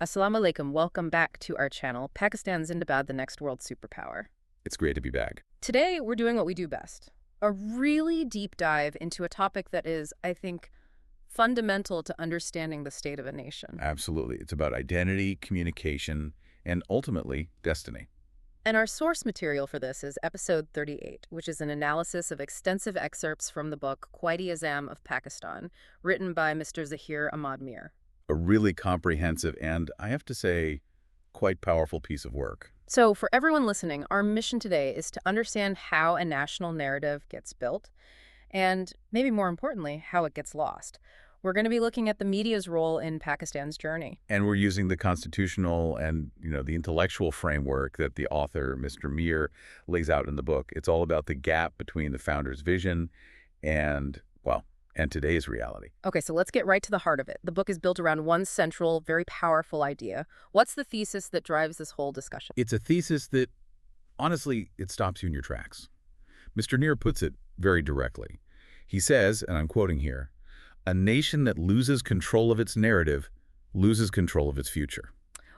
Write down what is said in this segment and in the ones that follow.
Assalamu alaikum. Welcome back to our channel, Pakistan Zindabad, the next world superpower. It's great to be back. Today, we're doing what we do best. A really deep dive into a topic that is, I think, fundamental to understanding the state of a nation. Absolutely. It's about identity, communication, and ultimately, destiny. And our source material for this is episode 38, which is an analysis of extensive excerpts from the book Quaid-e-Azam of Pakistan, written by Mr. Zaheer Ahmad Meer. A really comprehensive and, I have to say, quite powerful piece of work. So for everyone listening, our mission today is to understand how a national narrative gets built and, maybe more importantly, how it gets lost. We're going to be looking at the media's role in Pakistan's journey. And we're using the constitutional and, the intellectual framework that the author, Mr. Meer, lays out in the book. It's all about the gap between the founder's vision and, and today's reality. Okay, so let's get right to the heart of it. The book is built around one central, very powerful idea. What's the thesis that drives this whole discussion? It's a thesis that, honestly, it stops you in your tracks. Mr. Meer puts it very directly. He says, and I'm quoting here, "A nation that loses control of its narrative loses control of its future."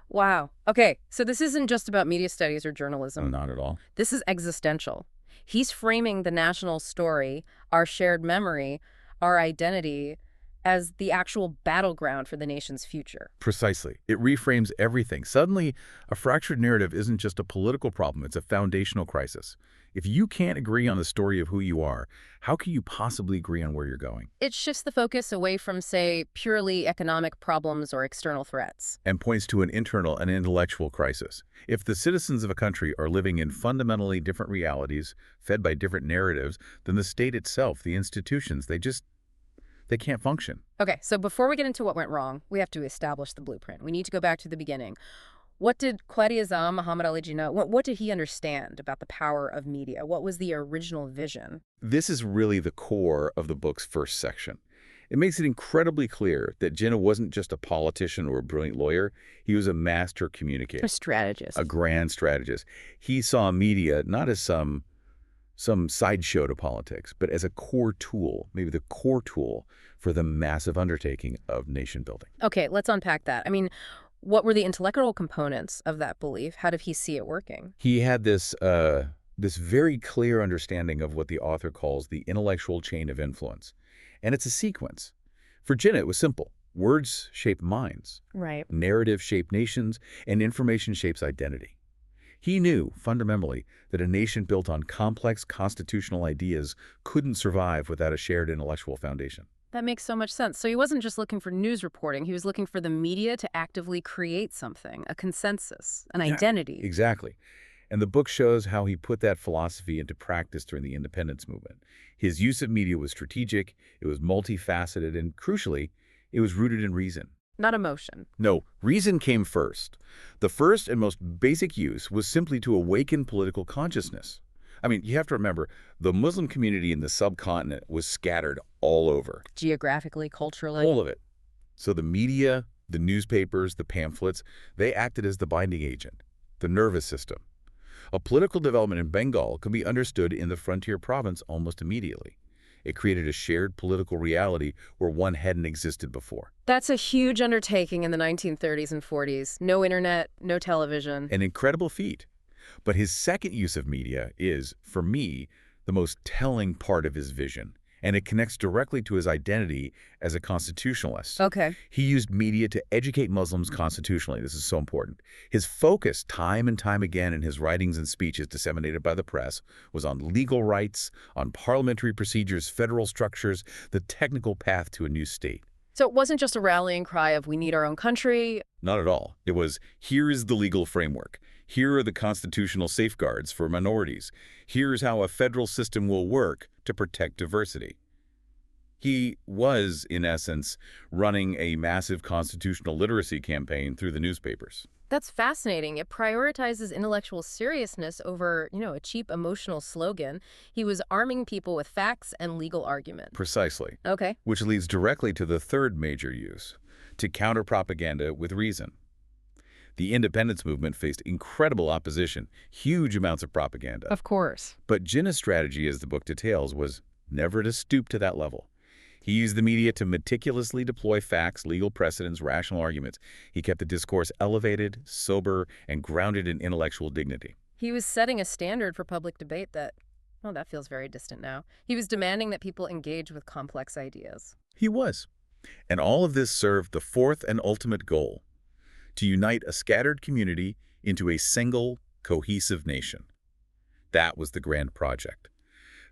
Wow. Okay, so this isn't just about media studies or journalism. No, not at all. This is existential. He's framing the national story, our shared memory, our identity, as the actual battleground for the nation's future. Precisely. It reframes everything. Suddenly, a fractured narrative isn't just a political problem, it's a foundational crisis. If you can't agree on the story of who you are, how can you possibly agree on where you're going? It shifts the focus away from, say, purely economic problems or external threats. And points to an internal and intellectual crisis. If the citizens of a country are living in fundamentally different realities, fed by different narratives, then the state itself, the institutions, they can't function. Okay, so before we get into what went wrong, we have to establish the blueprint. We need to go back to the beginning. What did Quaid-e-Azam, Muhammad Ali Jinnah, what did he understand about the power of media? What was the original vision? This is really the core of the book's first section. It makes it incredibly clear that Jinnah wasn't just a politician or a brilliant lawyer. He was a master communicator. A strategist. A grand strategist. He saw media not as some sideshow to politics, but as a core tool, maybe the core tool for the massive undertaking of nation building. Okay, let's unpack that. I mean, what were the intellectual components of that belief? How did he see it working? He had this very clear understanding of what the author calls the intellectual chain of influence. And it's a sequence. For Jinnah, it was simple. Words shape minds. Right. Narrative shape nations, and information shapes identity. He knew, fundamentally, that a nation built on complex constitutional ideas couldn't survive without a shared intellectual foundation. That makes so much sense. So he wasn't just looking for news reporting. He was looking for the media to actively create something, a consensus, an identity. Exactly. And the book shows how he put that philosophy into practice during the independence movement. His use of media was strategic, it was multifaceted, and crucially, it was rooted in reason. Not emotion. No, reason came first. The first and most basic use was simply to awaken political consciousness. I mean, you have to remember, the Muslim community in the subcontinent was scattered all over. Geographically, culturally. All of it. So the media, the newspapers, the pamphlets, they acted as the binding agent, the nervous system. A political development in Bengal could be understood in the frontier province almost immediately. It created a shared political reality where one hadn't existed before. That's a huge undertaking in the 1930s and 40s. No internet, no television. An incredible feat. But his second use of media is, for me, the most telling part of his vision, and it connects directly to his identity as a constitutionalist. Okay. He used media to educate Muslims constitutionally. This is so important. His focus, time and time again in his writings and speeches disseminated by the press, was on legal rights, on parliamentary procedures, federal structures, the technical path to a new state. So it wasn't just a rallying cry of we need our own country. Not at all. It was, here is the legal framework. Here are the constitutional safeguards for minorities. Here's how a federal system will work to protect diversity. He was, in essence, running a massive constitutional literacy campaign through the newspapers. That's fascinating. It prioritizes intellectual seriousness over, a cheap emotional slogan. He was arming people with facts and legal argument. Precisely. Okay. Which leads directly to the third major use, to counter propaganda with reason. The independence movement faced incredible opposition, huge amounts of propaganda. Of course. But Jinnah's strategy, as the book details, was never to stoop to that level. He used the media to meticulously deploy facts, legal precedents, rational arguments. He kept the discourse elevated, sober, and grounded in intellectual dignity. He was setting a standard for public debate that, oh, that feels very distant now. He was demanding that people engage with complex ideas. He was. And all of this served the fourth and ultimate goal, to unite a scattered community into a single, cohesive nation. That was the grand project.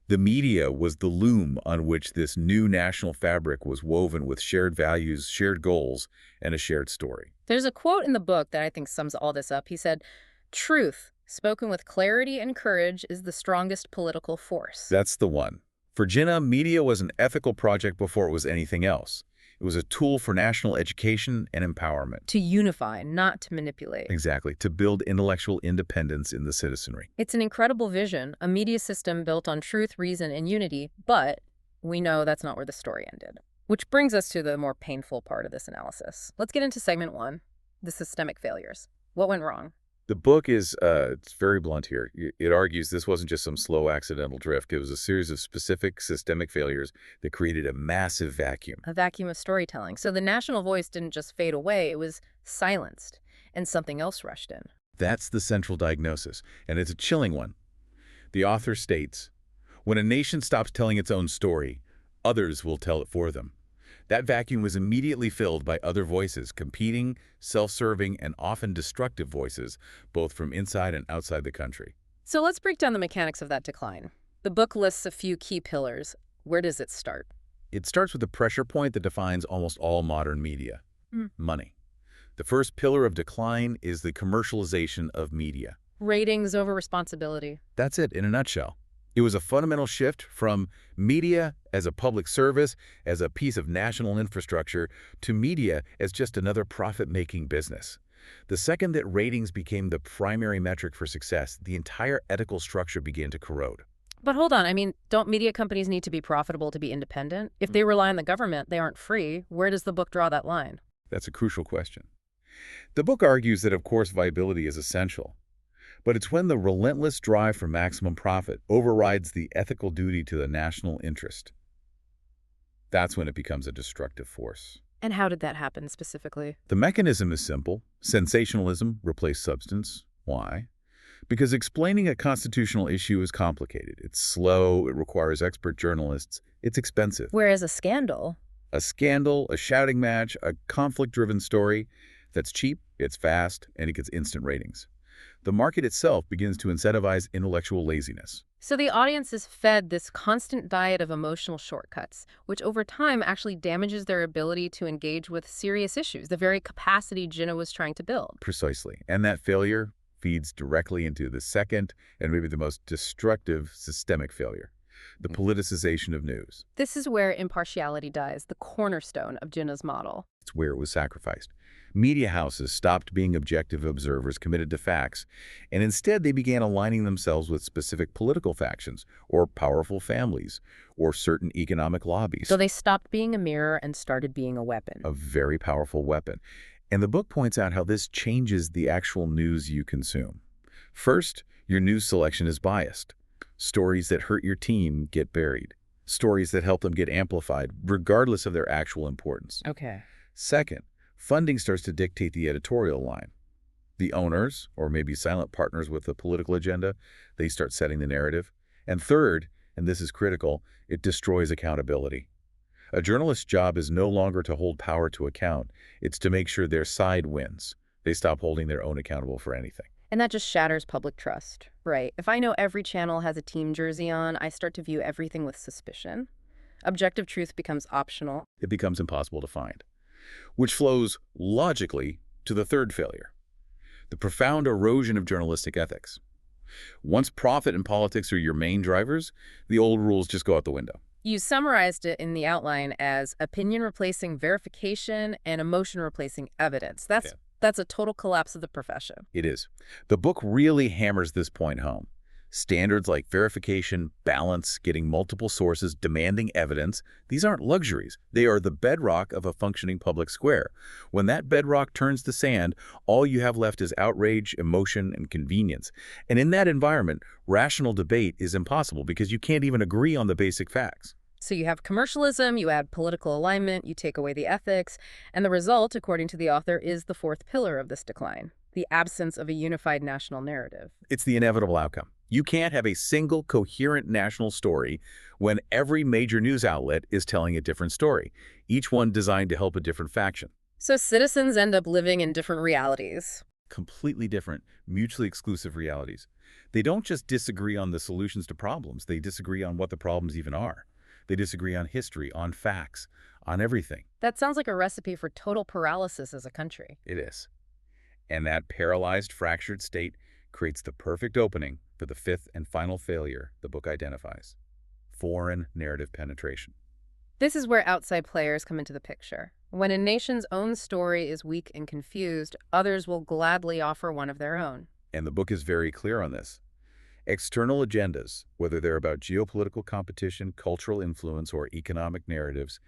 The media was the loom on which this new national fabric was woven with shared values, shared goals, and a shared story. There's a quote in the book that I think sums all this up. He said, "Truth, spoken with clarity and courage, is the strongest political force." That's the one. For Jinnah, media was an ethical project before it was anything else. It was a tool for national education and empowerment. To unify, not to manipulate. Exactly, to build intellectual independence in the citizenry. It's an incredible vision, a media system built on truth, reason, and unity, but we know that's not where the story ended. Which brings us to the more painful part of this analysis. Let's get into segment 1, the systemic failures. What went wrong? The book is it's very blunt here. It argues this wasn't just some slow accidental drift. It was a series of specific systemic failures that created a massive vacuum. A vacuum of storytelling. So the national voice didn't just fade away, it was silenced, and something else rushed in. That's the central diagnosis, and it's a chilling one. The author states, when a nation stops telling its own story, others will tell it for them. That vacuum was immediately filled by other voices, competing, self-serving, and often destructive voices, both from inside and outside the country. So let's break down the mechanics of that decline. The book lists a few key pillars. Where does it start? It starts with the pressure point that defines almost all modern media, money. The first pillar of decline is the commercialization of media. Ratings over responsibility. That's it in a nutshell. It was a fundamental shift from media as a public service, as a piece of national infrastructure, to media as just another profit-making business. The second that ratings became the primary metric for success, the entire ethical structure began to corrode. But hold on, I mean, don't media companies need to be profitable to be independent? If they rely on the government, they aren't free. Where does the book draw that line? That's a crucial question. The book argues that, of course, viability is essential. But it's when the relentless drive for maximum profit overrides the ethical duty to the national interest. That's when it becomes a destructive force. And how did that happen specifically? The mechanism is simple. Sensationalism replaced substance. Why? Because explaining a constitutional issue is complicated. It's slow, it requires expert journalists, it's expensive. Whereas a scandal, A scandal, a shouting match, a conflict-driven story that's cheap, it's fast, and it gets instant ratings. The market itself begins to incentivize intellectual laziness. so the audience is fed this constant diet of emotional shortcuts, which over time actually damages their ability to engage with serious issues, the very capacity Jinnah was trying to build. Precisely. And that failure feeds directly into the second and maybe the most destructive systemic failure, the politicization of news. This is where impartiality dies, the cornerstone of Jinnah's model. It's where it was sacrificed. Media houses stopped being objective observers committed to facts, and instead they began aligning themselves with specific political factions or powerful families or certain economic lobbies. So they stopped being a mirror and started being a weapon. A very powerful weapon. And the book points out how this changes the actual news you consume. First, your news selection is biased. Stories that hurt your team get buried. Stories that help them get amplified, regardless of their actual importance. Okay. Second, funding starts to dictate the editorial line. The owners, or maybe silent partners with the political agenda, they start setting the narrative. And third, and this is critical, it destroys accountability. A journalist's job is no longer to hold power to account. It's to make sure their side wins. They stop holding their own accountable for anything. And that just shatters public trust, right? If I know every channel has a team jersey on, I start to view everything with suspicion. Objective truth becomes optional. It becomes impossible to find, which flows logically to the third failure, the profound erosion of journalistic ethics. Once profit and politics are your main drivers, the old rules just go out the window. You summarized it in the outline as opinion replacing verification and emotion replacing evidence. That's a total collapse of the profession. It is. The book really hammers this point home. Standards like verification, balance, getting multiple sources, demanding evidence, these aren't luxuries. They are the bedrock of a functioning public square. When that bedrock turns to sand, all you have left is outrage, emotion, and convenience. And in that environment, rational debate is impossible because you can't even agree on the basic facts. So you have commercialism, you add political alignment, you take away the ethics, and the result, according to the author, is the fourth pillar of this decline, the absence of a unified national narrative. It's the inevitable outcome. You can't have a single coherent national story when every major news outlet is telling a different story, each one designed to help a different faction. So citizens end up living in different realities. Completely different, mutually exclusive realities. They don't just disagree on the solutions to problems, they disagree on what the problems even are. They disagree on history, on facts, on everything. That sounds like a recipe for total paralysis as a country. It is. And that paralyzed, fractured state creates the perfect opening for the fifth and final failure the book identifies: foreign narrative penetration. This is where outside players come into the picture. When a nation's own story is weak and confused, others will gladly offer one of their own. And the book is very clear on this. External agendas, whether they're about geopolitical competition, cultural influence, or economic narratives,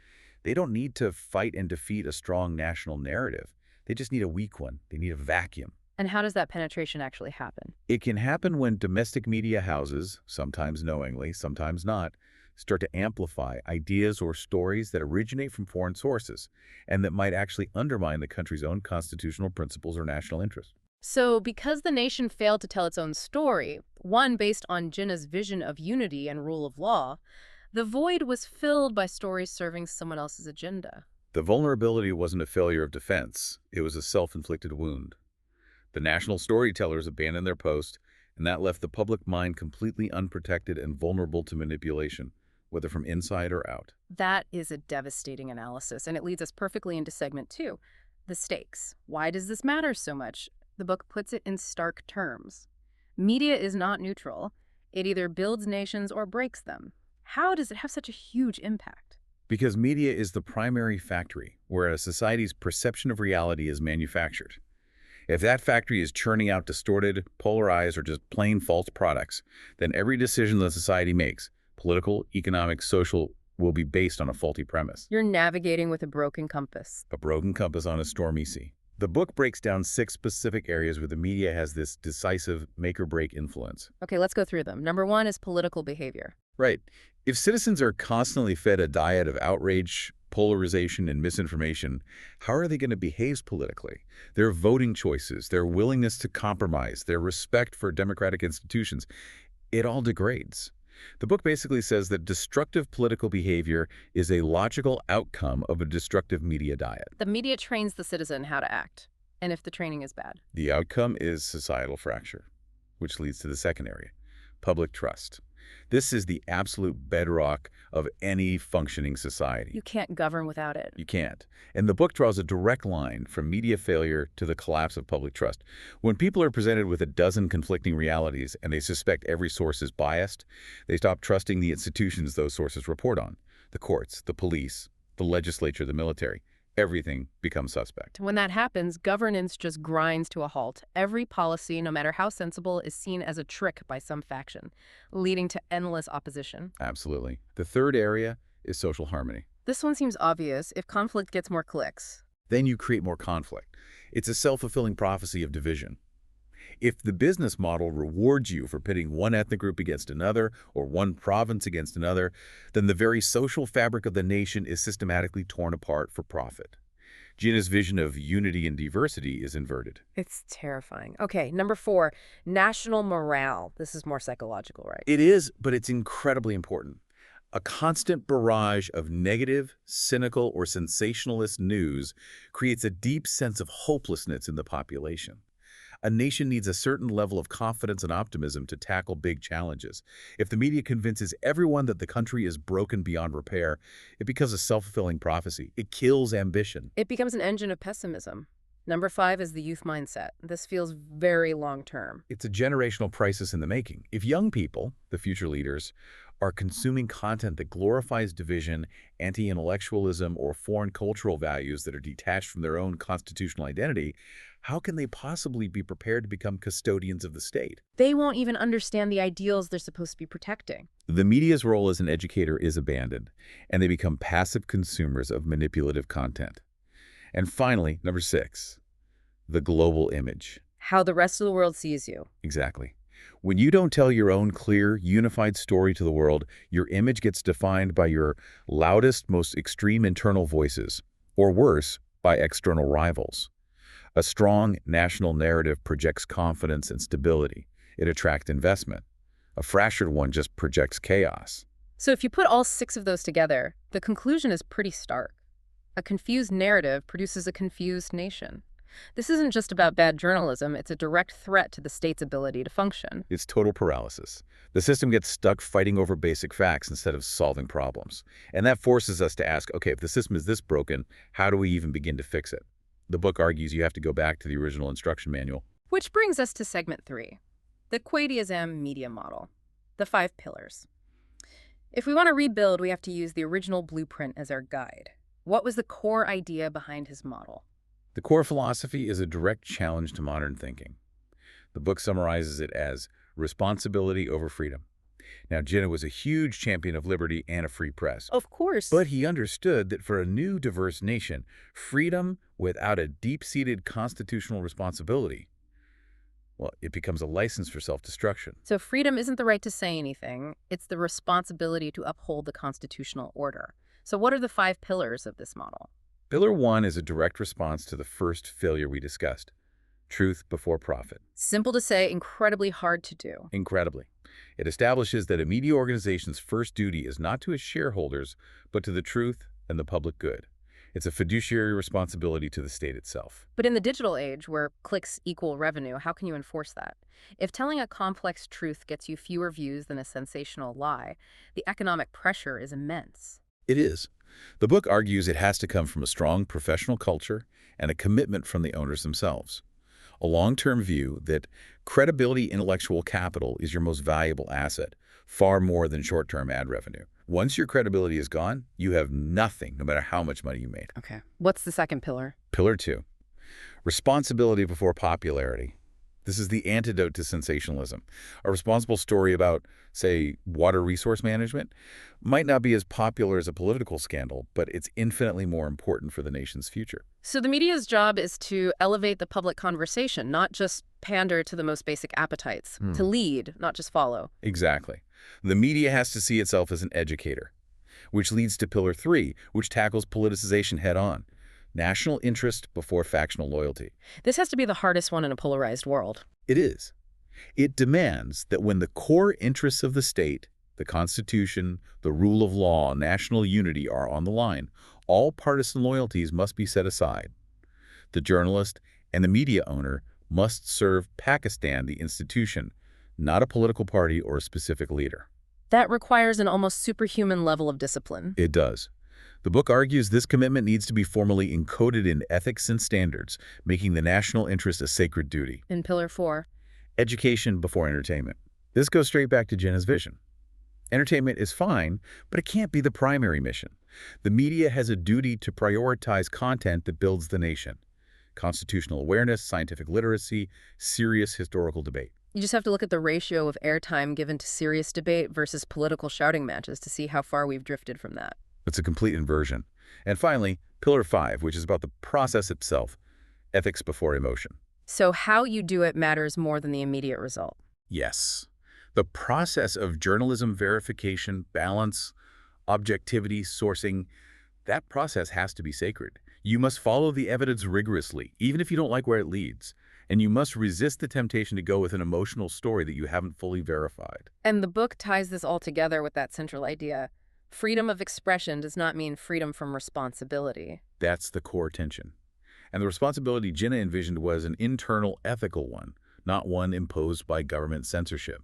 they don't need to fight and defeat a strong national narrative. They just need a weak one. They need a vacuum. And how does that penetration actually happen? It can happen when domestic media houses, sometimes knowingly, sometimes not, start to amplify ideas or stories that originate from foreign sources and that might actually undermine the country's own constitutional principles or national interests. So, because the nation failed to tell its own story, one based on Jinnah's vision of unity and rule of law, the void was filled by stories serving someone else's agenda. The vulnerability wasn't a failure of defense. It was a self-inflicted wound. The national storytellers abandoned their post, and that left the public mind completely unprotected and vulnerable to manipulation, whether from inside or out. That is a devastating analysis, and it leads us perfectly into segment 2, the stakes. Why does this matter so much? The book puts it in stark terms. Media is not neutral. It either builds nations or breaks them. How does it have such a huge impact? Because media is the primary factory where a society's perception of reality is manufactured. If that factory is churning out distorted, polarized, or just plain false products, then every decision the society makes, political, economic, social, will be based on a faulty premise. You're navigating with a broken compass. A broken compass on a stormy sea. The book breaks down 6 specific areas where the media has this decisive make-or-break influence. Okay, let's go through them. Number 1 is political behavior. Right. If citizens are constantly fed a diet of outrage, polarization, and misinformation, how are they going to behave politically? Their voting choices, their willingness to compromise, their respect for democratic institutions, it all degrades. The book basically says that destructive political behavior is a logical outcome of a destructive media diet. The media trains the citizen how to act, and if the training is bad. The outcome is societal fracture, which leads to the second area, public trust. This is the absolute bedrock of any functioning society. You can't govern without it. You can't. And the book draws a direct line from media failure to the collapse of public trust. When people are presented with a dozen conflicting realities and they suspect every source is biased, they stop trusting the institutions those sources report on. The courts, the police, the legislature, the military. Everything becomes suspect. When that happens, governance just grinds to a halt. Every policy, no matter how sensible, is seen as a trick by some faction, leading to endless opposition. Absolutely. The third area is social harmony. This one seems obvious. If conflict gets more clicks, Then you create more conflict. It's a self-fulfilling prophecy of division. If the business model rewards you for pitting one ethnic group against another or one province against another, then the very social fabric of the nation is systematically torn apart for profit. Jinnah's vision of unity and diversity is inverted. it's terrifying. Okay, number 4, national morale. This is more psychological, right? It is, but it's incredibly important. A constant barrage of negative, cynical, or sensationalist news creates a deep sense of hopelessness in the population. A nation needs a certain level of confidence and optimism to tackle big challenges. If the media convinces everyone that the country is broken beyond repair, it becomes a self-fulfilling prophecy. It kills ambition. It becomes an engine of pessimism. Number 5 is the youth mindset. This feels very long-term. It's a generational crisis in the making. If young people, the future leaders, are consuming content that glorifies division, anti-intellectualism, or foreign cultural values that are detached from their own constitutional identity, how can they possibly be prepared to become custodians of the state? They won't even understand the ideals they're supposed to be protecting. The media's role as an educator is abandoned, and they become passive consumers of manipulative content. And finally, number 6, the global image. How the rest of the world sees you. Exactly. When you don't tell your own clear, unified story to the world, your image gets defined by your loudest, most extreme internal voices, or worse, by external rivals. A strong national narrative projects confidence and stability. It attracts investment. A fractured one just projects chaos. So if you put all six of those together, the conclusion is pretty stark. A confused narrative produces a confused nation. This isn't just about bad journalism, it's a direct threat to the state's ability to function. It's total paralysis. The system gets stuck fighting over basic facts instead of solving problems. And that forces us to ask, okay, if the system is this broken, how do we even begin to fix it? The book argues you have to go back to the original instruction manual. Which brings us to segment 3, the Quaid-e-Azam media model, the 5 pillars. If we want to rebuild, we have to use the original blueprint as our guide. What was the core idea behind his model? The core philosophy is a direct challenge to modern thinking. The book summarizes it as responsibility over freedom. Now, Jinnah was a huge champion of liberty and a free press. Of course. But he understood that for a new, diverse nation, freedom without a deep-seated constitutional responsibility, well, it becomes a license for self-destruction. So freedom isn't the right to say anything, it's the responsibility to uphold the constitutional order. So what are the 5 pillars of this model? Pillar 1 is a direct response to the first failure we discussed, truth before profit. Simple to say, incredibly hard to do. Incredibly. It establishes that a media organization's first duty is not to its shareholders, but to the truth and the public good. It's a fiduciary responsibility to the state itself. But in the digital age, where clicks equal revenue, how can you enforce that? If telling a complex truth gets you fewer views than a sensational lie, the economic pressure is immense. It is. The book argues it has to come from a strong professional culture and a commitment from the owners themselves. A long-term view that credibility intellectual capital is your most valuable asset, far more than short-term ad revenue. Once your credibility is gone, you have nothing, no matter how much money you made. Okay. What's the second pillar? Pillar 2, responsibility before popularity. This is the antidote to sensationalism. A responsible story about, say, water resource management might not be as popular as a political scandal, but it's infinitely more important for the nation's future. So the media's job is to elevate the public conversation, not just pander to the most basic appetites, to lead, not just follow. Exactly. The media has to see itself as an educator, which leads to Pillar 3, which tackles politicization head-on. National interest before factional loyalty. This has to be the hardest one in a polarized world. It is. It demands that when the core interests of the state, the Constitution, the rule of law, national unity are on the line, all partisan loyalties must be set aside. The journalist and the media owner must serve Pakistan, the institution, not a political party or a specific leader. That requires an almost superhuman level of discipline. It does. The book argues this commitment needs to be formally encoded in ethics and standards, making the national interest a sacred duty. In Pillar 4, Education before entertainment. This goes straight back to Jinnah's vision. Entertainment is fine, but it can't be the primary mission. The media has a duty to prioritize content that builds the nation. Constitutional awareness, scientific literacy, serious historical debate. you just have to look at the ratio of airtime given to serious debate versus political shouting matches to see how far we've drifted from that. It's a complete inversion. And finally, Pillar 5, which is about the process itself, ethics before emotion. So how you do it matters more than the immediate result. Yes. The process of journalism verification, balance, objectivity, sourcing, that process has to be sacred. You must follow the evidence rigorously, even if you don't like where it leads. And you must resist the temptation to go with an emotional story that you haven't fully verified. And the book ties this all together with that central idea. Freedom of expression does not mean freedom from responsibility. That's the core tension. And the responsibility Jinnah envisioned was an internal ethical one, not one imposed by government censorship.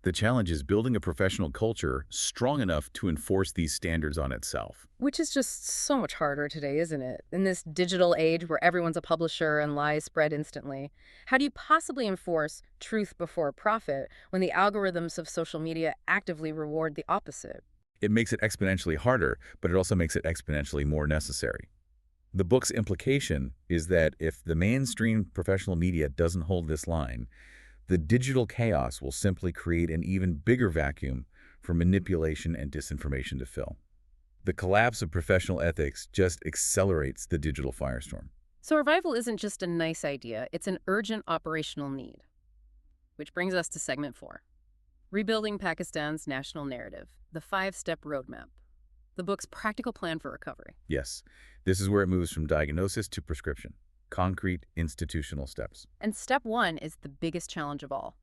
The challenge is building a professional culture strong enough to enforce these standards on itself. Which is just so much harder today, isn't it? In this digital age where everyone's a publisher and lies spread instantly. How do you possibly enforce truth before profit when the algorithms of social media actively reward the opposite? It makes it exponentially harder, but it also makes it exponentially more necessary. The book's implication is that if the mainstream professional media doesn't hold this line, the digital chaos will simply create an even bigger vacuum for manipulation and disinformation to fill. The collapse of professional ethics just accelerates the digital firestorm. So revival isn't just a nice idea, it's an urgent operational need. which brings us to segment 4. Rebuilding Pakistan's National Narrative, the 5-step roadmap. The book's practical plan for recovery. Yes, this is where it moves from diagnosis to prescription. Concrete institutional steps. And step 1 is the biggest challenge of all.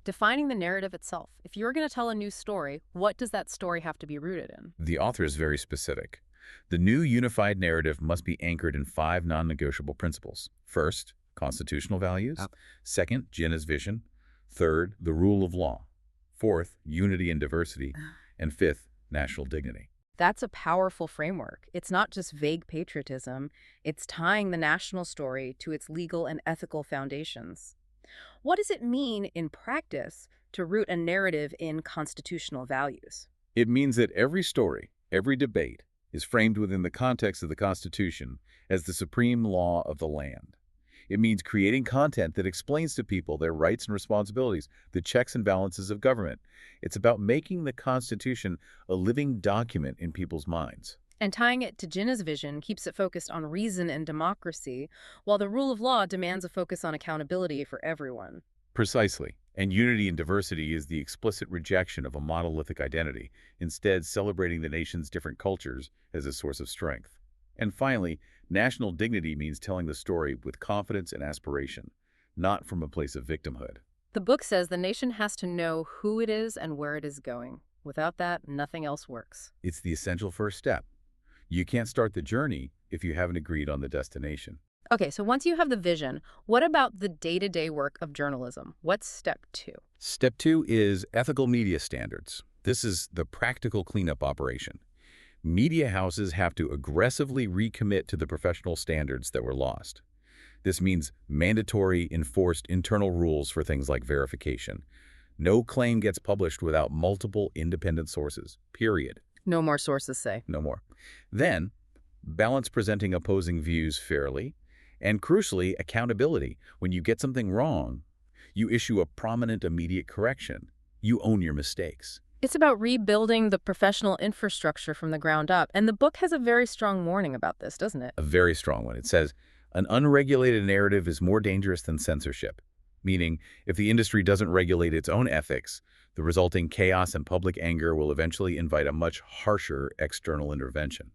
Defining the narrative itself. If you're going to tell a new story, what does that story have to be rooted in? The author is very specific. The new unified narrative must be anchored in 5 non-negotiable principles. First, constitutional values. Second, Jinnah's vision. Third, the rule of law. Fourth, unity and diversity. And fifth, national dignity. That's a powerful framework. It's not just vague patriotism, it's tying the national story to its legal and ethical foundations. What does it mean in practice to root a narrative in constitutional values? It means that every story, every debate, is framed within the context of the Constitution as the supreme law of the land. It means creating content that explains to people their rights and responsibilities, the checks and balances of government. It's about making the Constitution a living document in people's minds. And tying it to Jinnah's vision keeps it focused on reason and democracy, while the rule of law demands a focus on accountability for everyone. Precisely. And unity and diversity is the explicit rejection of a monolithic identity, instead celebrating the nation's different cultures as a source of strength. And finally, national dignity means telling the story with confidence and aspiration, not from a place of victimhood. The book says the nation has to know who it is and where it is going. Without that, nothing else works. It's the essential first step. You can't start the journey if you haven't agreed on the destination. Okay, so once you have the vision, what about the day-to-day work of journalism? What's step 2? Step 2 is ethical media standards. This is the practical cleanup operation. Media houses have to aggressively recommit to the professional standards that were lost. This means mandatory, enforced internal rules for things like verification. No claim gets published without multiple independent sources, period. No more sources say. No more. Then, balance presenting opposing views fairly, and crucially, accountability. When you get something wrong, you issue a prominent immediate correction. You own your mistakes. It's about rebuilding the professional infrastructure from the ground up, and the book has a very strong warning about this, doesn't it? A very strong one. It says, an unregulated narrative is more dangerous than censorship, meaning if the industry doesn't regulate its own ethics, the resulting chaos and public anger will eventually invite a much harsher external intervention.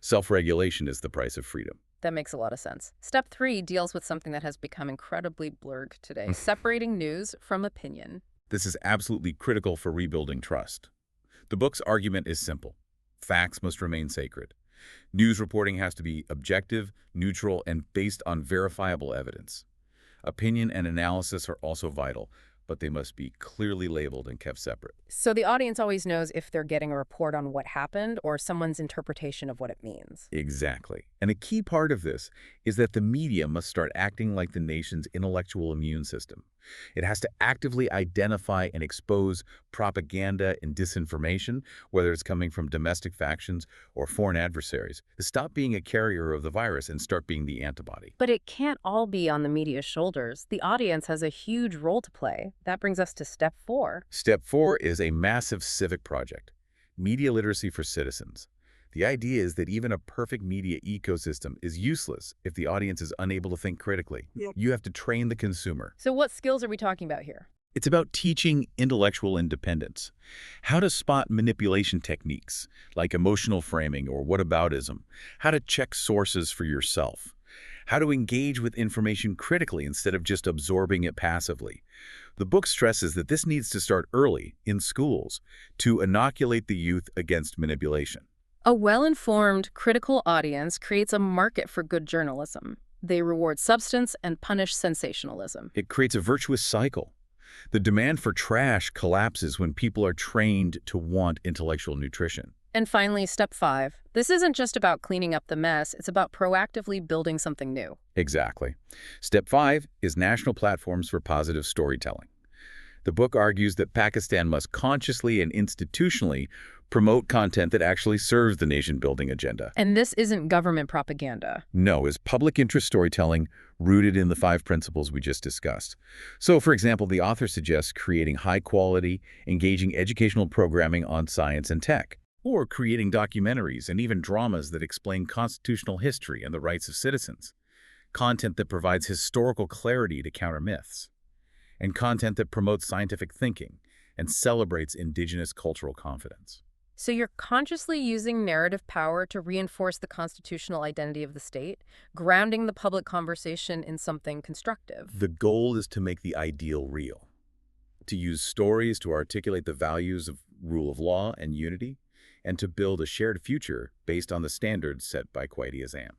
Self-regulation is the price of freedom. That makes a lot of sense. Step 3 deals with something that has become incredibly blurred today, separating news from opinion. This is absolutely critical for rebuilding trust. The book's argument is simple. Facts must remain sacred. News reporting has to be objective, neutral, and based on verifiable evidence. Opinion and analysis are also vital, but they must be clearly labeled and kept separate. So the audience always knows if they're getting a report on what happened or someone's interpretation of what it means. Exactly. And a key part of this is that the media must start acting like the nation's intellectual immune system. It has to actively identify and expose propaganda and disinformation, whether it's coming from domestic factions or foreign adversaries. Stop being a carrier of the virus and start being the antibody. But it can't all be on the media's shoulders. The audience has a huge role to play. That brings us to step 4. Step 4 is a massive civic project, media literacy for citizens. The idea is that even a perfect media ecosystem is useless if the audience is unable to think critically. You have to train the consumer. So what skills are we talking about here? It's about teaching intellectual independence, how to spot manipulation techniques like emotional framing or whataboutism, how to check sources for yourself, how to engage with information critically instead of just absorbing it passively. The book stresses that this needs to start early, in schools, to inoculate the youth against manipulation. A well-informed, critical audience creates a market for good journalism. They reward substance and punish sensationalism. It creates a virtuous cycle. The demand for trash collapses when people are trained to want intellectual nutrition. And finally, step 5. This isn't just about cleaning up the mess, it's about proactively building something new. Exactly. Step 5 is national platforms for positive storytelling. The book argues that Pakistan must consciously and institutionally promote content that actually serves the nation-building agenda. And this isn't government propaganda. No, is public interest storytelling rooted in the 5 principles we just discussed. So, for example, the author suggests creating high-quality, engaging educational programming on science and tech, or creating documentaries and even dramas that explain constitutional history and the rights of citizens, content that provides historical clarity to counter myths. and content that promotes scientific thinking and celebrates indigenous cultural confidence. So you're consciously using narrative power to reinforce the constitutional identity of the state, grounding the public conversation in something constructive. The goal is to make the ideal real, to use stories to articulate the values of rule of law and unity, and to build a shared future based on the standards set by Quaid-e-Azam.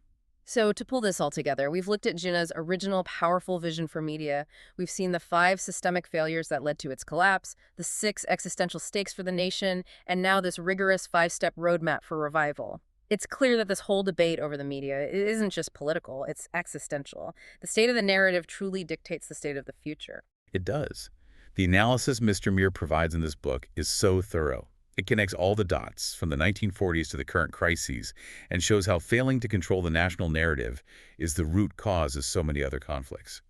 So, to pull this all together, we've looked at Jinnah's original powerful vision for media. We've seen the 5 systemic failures that led to its collapse, the 6 existential stakes for the nation, and now this rigorous 5-step roadmap for revival. It's clear that this whole debate over the media isn't just political, it's existential. The state of the narrative truly dictates the state of the future. It does. The analysis Mr. Meer provides in this book is so thorough. It connects all the dots from the 1940s to the current crises and shows how failing to control the national narrative is the root cause of so many other conflicts.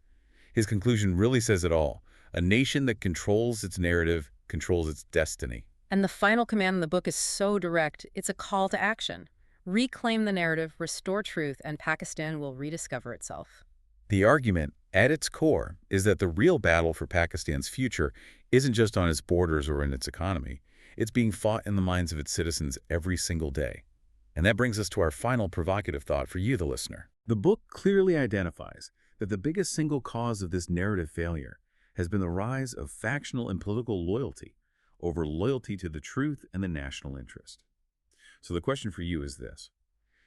His conclusion really says it all. A nation that controls its narrative controls its destiny. And the final command in the book is so direct, it's a call to action. Reclaim the narrative, restore truth, and Pakistan will rediscover itself. The argument, at its core, is that the real battle for Pakistan's future isn't just on its borders or in its economy. It's being fought in the minds of its citizens every single day. And that brings us to our final provocative thought for you, the listener. The book clearly identifies that the biggest single cause of this narrative failure has been the rise of factional and political loyalty over loyalty to the truth and the national interest. So the question for you is this.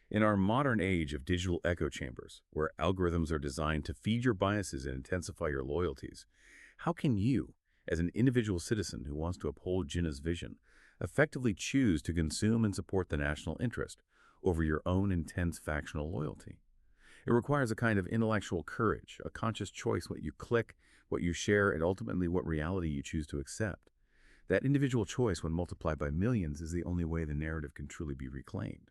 In our modern age of digital echo chambers, where algorithms are designed to feed your biases and intensify your loyalties, how can you, as an individual citizen who wants to uphold Jinnah's vision, effectively choose to consume and support the national interest over your own intense factional loyalty? It requires a kind of intellectual courage, a conscious choice what you click, what you share, and ultimately what reality you choose to accept. That individual choice, when multiplied by millions, is the only way the narrative can truly be reclaimed.